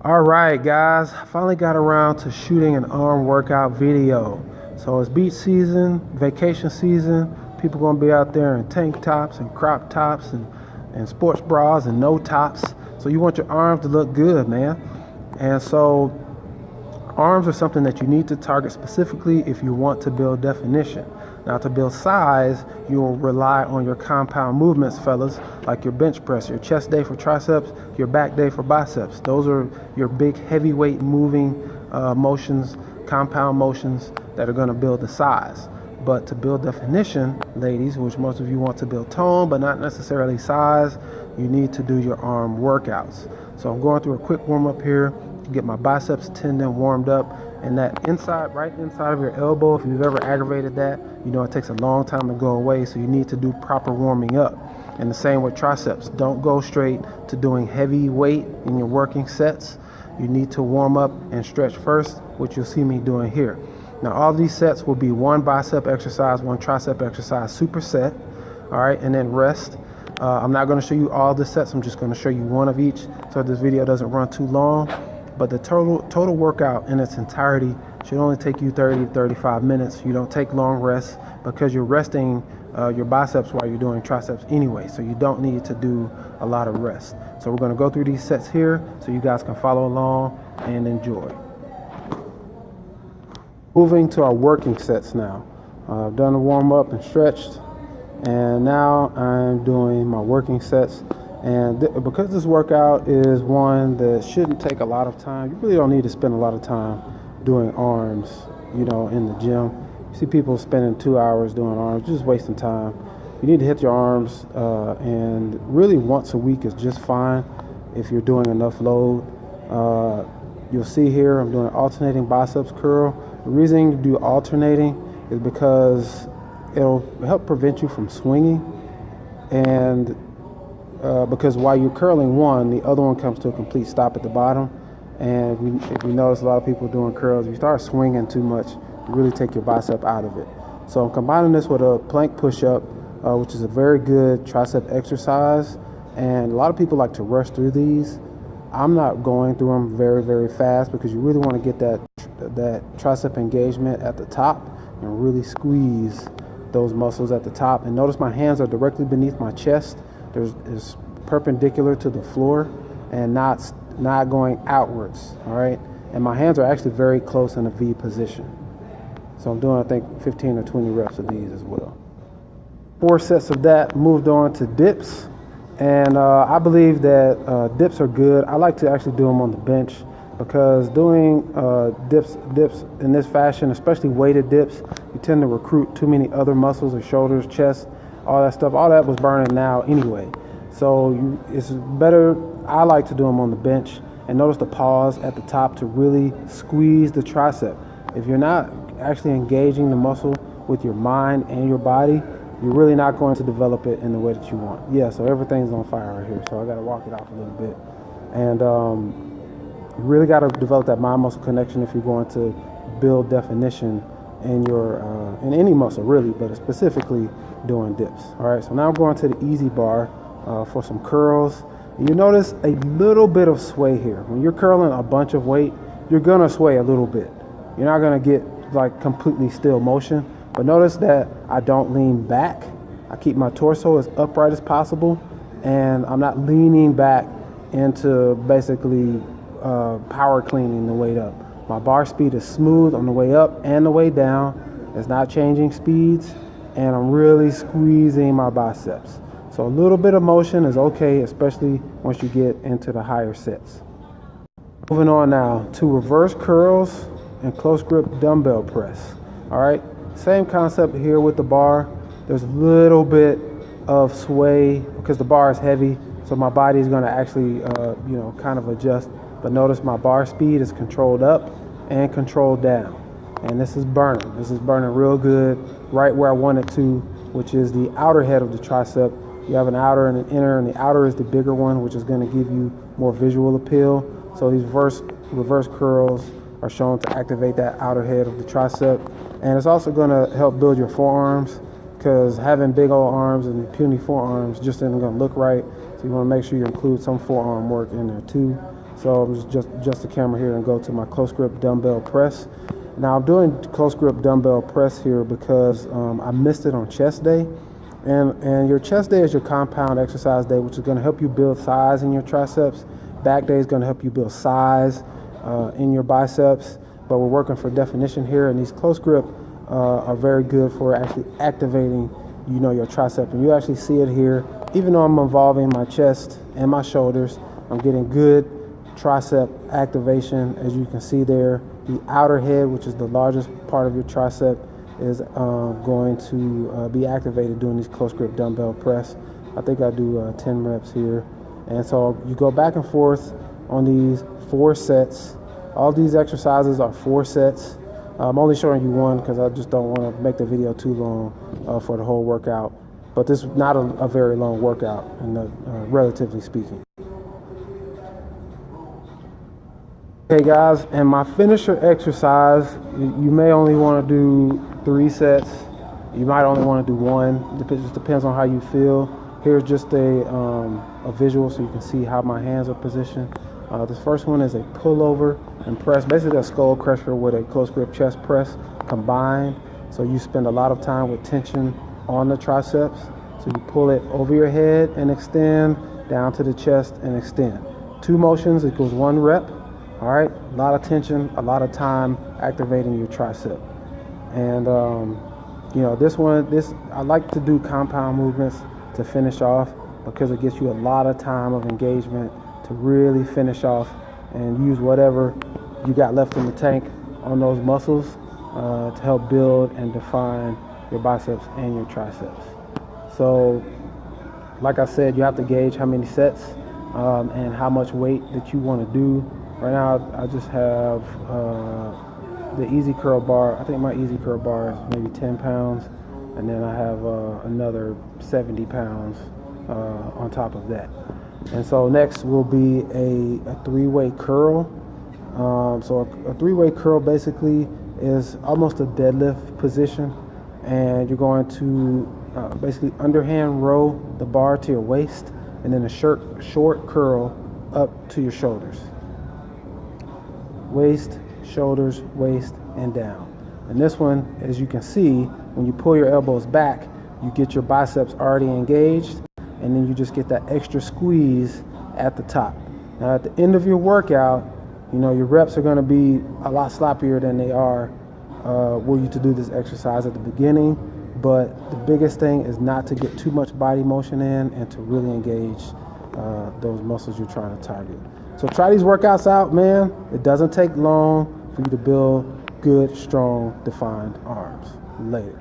All right, guys, I finally got around to shooting an arm workout video. So it's beach season, vacation season. People gonna be out there in tank tops and crop tops and sports bras and no tops. So you want your arms to look good, man. And so arms are something that you need to target specifically if you want to build definition. Now, to build size, you'll rely on your compound movements, fellas, like your bench press, your chest day for triceps, your back day for biceps. Those are your big heavyweight moving motions, compound motions that are going to build the size. But to build definition, ladies, which most of you want to build tone but not necessarily size, you need to do your arm workouts. So I'm going through a quick warm up here to get my biceps tendon warmed up, and that inside, right inside of your elbow, if you've ever aggravated that, you know it takes a long time to go away, so you need to do proper warming up. And the same with triceps. Don't go straight to doing heavy weight in your working sets. You need to warm up and stretch first, which you'll see me doing here. Now, all these sets will be one bicep exercise, one tricep exercise, superset, all right, and then rest. I'm not going to show you all the sets. I'm just going to show you one of each so this video doesn't run too long. But the total workout in its entirety should only take you 30 to 35 minutes. You don't take long rests because you're resting your biceps while you're doing triceps anyway. So you don't need to do a lot of rest. So we're going to go through these sets here so you guys can follow along and enjoy. Moving to our working sets now. I've done a warm up and stretched, and now I'm doing my working sets. And because this workout is one that shouldn't take a lot of time, you really don't need to spend a lot of time doing arms, you know, in the gym. You see people spending 2 hours doing arms, just wasting time. You need to hit your arms, and really once a week is just fine if you're doing enough load. You'll see here I'm doing alternating biceps curl. The reason you do alternating is because it'll help prevent you from swinging, and because while you're curling one, the other one comes to a complete stop at the bottom. And if you notice a lot of people doing curls, if you start swinging too much, you really take your bicep out of it. So I'm combining this with a plank push-up, which is a very good tricep exercise. And a lot of people like to rush through these. I'm not going through them very, very fast because you really want to get that tricep engagement at the top and really squeeze those muscles at the top. And notice my hands are directly beneath my chest. It's perpendicular to the floor and not going outwards, all right? And my hands are actually very close in a V position. So I'm doing, I think, 15 or 20 reps of these as well. 4 sets of that, moved on to dips. And I believe that dips are good. I like to actually do them on the bench because doing dips in this fashion, especially weighted dips, you tend to recruit too many other muscles, or shoulders, chest, all that stuff. All that was burning now anyway. So it's better, I like to do them on the bench. And notice the pause at the top to really squeeze the tricep. If you're not actually engaging the muscle with your mind and your body, you're really not going to develop it in the way that you want. Yeah, so everything's on fire right here. So I got to walk it off a little bit. And you really got to develop that mind-muscle connection if you're going to build definition in your in any muscle really, but specifically doing dips. All right, so now I'm going to the easy bar for some curls. And you notice a little bit of sway here. When you're curling a bunch of weight, you're gonna sway a little bit. You're not gonna get like completely still motion, but notice that I don't lean back. I keep my torso as upright as possible, and I'm not leaning back into basically power cleaning the weight up. My bar speed is smooth on the way up and the way down. It's not changing speeds, and I'm really squeezing my biceps. So a little bit of motion is okay, especially once you get into the higher sets. Moving on now to reverse curls and close grip dumbbell press. All right, same concept here with the bar. There's a little bit of sway because the bar is heavy, so my body is going to actually, kind of adjust. But notice my bar speed is controlled up and controlled down. And this is burning. This is burning real good, right where I want it to, which is the outer head of the tricep. You have an outer and an inner, and the outer is the bigger one, which is going to give you more visual appeal. So these reverse curls are shown to activate that outer head of the tricep. And it's also going to help build your forearms, because having big old arms and puny forearms just isn't going to look right. So you want to make sure you include some forearm work in there too. So I'm just adjust the camera here and go to my close grip dumbbell press. Now I'm doing close grip dumbbell press here because I missed it on chest day. And your chest day is your compound exercise day, which is going to help you build size in your triceps. Back day is going to help you build size in your biceps. But we're working for definition here, and these close grip are very good for actually activating, your tricep. And you actually see it here. Even though I'm involving my chest and my shoulders, I'm getting good tricep activation. As you can see there, the outer head, which is the largest part of your tricep, is going to be activated doing these close grip dumbbell press. I think I do 10 reps here. And so you go back and forth on these 4 sets. All these exercises are 4 sets. I'm only showing you one because I just don't want to make the video too long for the whole workout. But this is not a very long workout, relatively speaking. Okay guys, and my finisher exercise, you may only want to do 3 sets. You might only want to do 1. It just depends on how you feel. Here's just a visual so you can see how my hands are positioned. This first one is a pullover and press, basically a skull crusher with a close grip chest press combined. So you spend a lot of time with tension on the triceps. So you pull it over your head and extend, down to the chest and extend. 2 motions equals 1 rep. All right, a lot of tension, a lot of time activating your tricep. And this I like to do compound movements to finish off because it gets you a lot of time of engagement to really finish off and use whatever you got left in the tank on those muscles to help build and define your biceps and your triceps. So like I said, you have to gauge how many sets and how much weight that you want to do. Right now I just have the easy curl bar. I think my easy curl bar is maybe 10 pounds, and then I have another 70 pounds on top of that. And so next will be a 3-way curl. So a 3-way curl basically is almost a deadlift position, and you're going to basically underhand row the bar to your waist, and then a short curl up to your shoulders. Waist, shoulders, waist, and down. And this one, as you can see, when you pull your elbows back, you get your biceps already engaged, and then you just get that extra squeeze at the top. Now at the end of your workout, your reps are going to be a lot sloppier than they are were you to do this exercise at the beginning. But the biggest thing is not to get too much body motion in and to really engage those muscles you're trying to target. So try these workouts out, man. It doesn't take long for you to build good, strong, defined arms. Later.